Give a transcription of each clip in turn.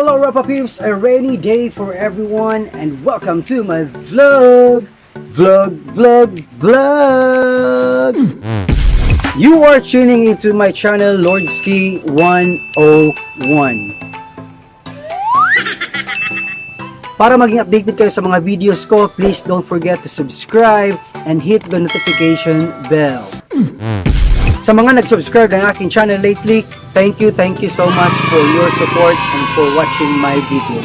Hello Rapa Peeps, a rainy day for everyone and welcome to my vlog. You are tuning into my channel Lordski 101. Para maging updated kayo sa mga videos ko, please don't forget to subscribe and hit the notification bell. Sa mga nag-subscribe ng aking channel lately, thank you so much for your support and for watching my videos.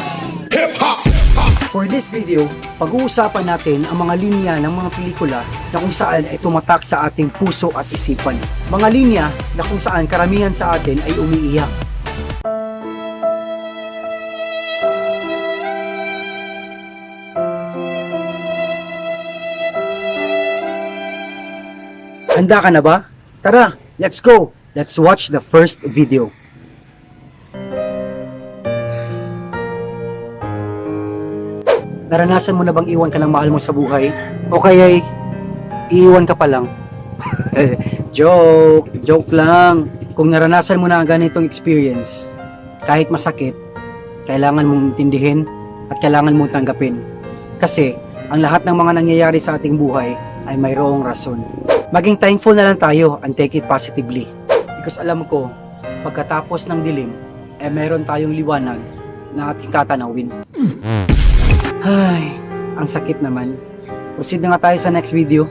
For this video, pag-uusapan natin ang mga linya ng mga pelikula na kung saan ay tumatak sa ating puso at isipan. Mga linya na kung saan karamihan sa atin ay umiiyak. Handa ka na ba? Tara, let's go! Let's watch the first video. Naranasan mo na bang iwan ka ng mahal mo sa buhay? O kaya'y iiwan ka pa lang? Joke lang. Kung naranasan mo na ang ganitong experience, kahit masakit, kailangan mong intindihin at kailangan mong tanggapin. Kasi, ang lahat ng mga nangyayari sa ating buhay ay mayroong rason. Maging thankful na lang tayo and take it positively. Because alam ko, pagkatapos ng dilim, meron tayong liwanag na ating tatanawin. Ay, ang sakit naman. Proceed na nga tayo sa next video.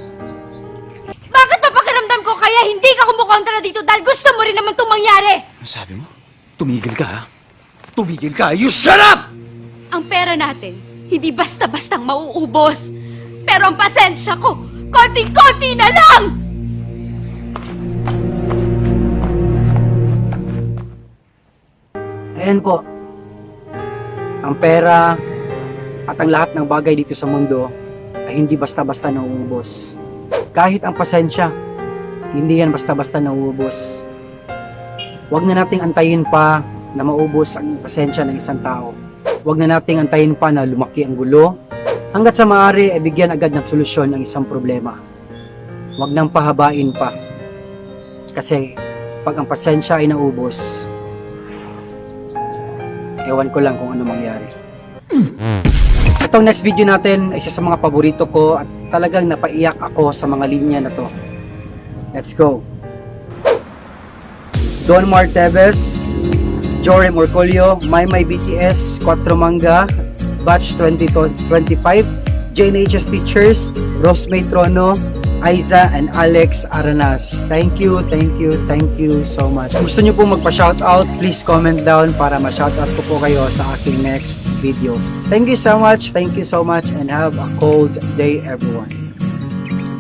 Bakit ba pakiramdam ko kaya hindi ka kumukontra dito dahil gusto mo rin naman itong mangyari? Ano sabi mo? Tumigil ka, ha? Tumigil ka! You shut up! Ang pera natin, hindi basta-bastang mauubos. Pero ang pasensya ko, konting-konti na lang! Ayan po. Ang pera at ang lahat ng bagay dito sa mundo ay hindi basta-basta nauubos. Kahit ang pasensya, hindi yan basta-basta nauubos. Huwag na nating antayin pa na maubos ang pasensya ng isang tao. Huwag na nating antayin pa na lumaki ang gulo. Hanggat sa maaari ay bigyan agad ng solusyon ang isang problema. Huwag nang pahabain pa. Kasi pag ang pasensya ay naubos, ewan ko lang kung ano mangyari. Itong next video natin ay isa sa mga paborito ko at talagang napaiyak ako sa mga linya na to. Let's go! Don Marteves, Jory Morcolio, Maymay BTS, Quattro Manga, Batch 2025, JNHS Teachers, Rosmay Trono, Aiza and Alex Aranas. Thank you so much. Kung gusto nyo po magpa-shoutout, please comment down para ma-shoutout ko po kayo sa aking next video. Thank you so much and have a cold day everyone.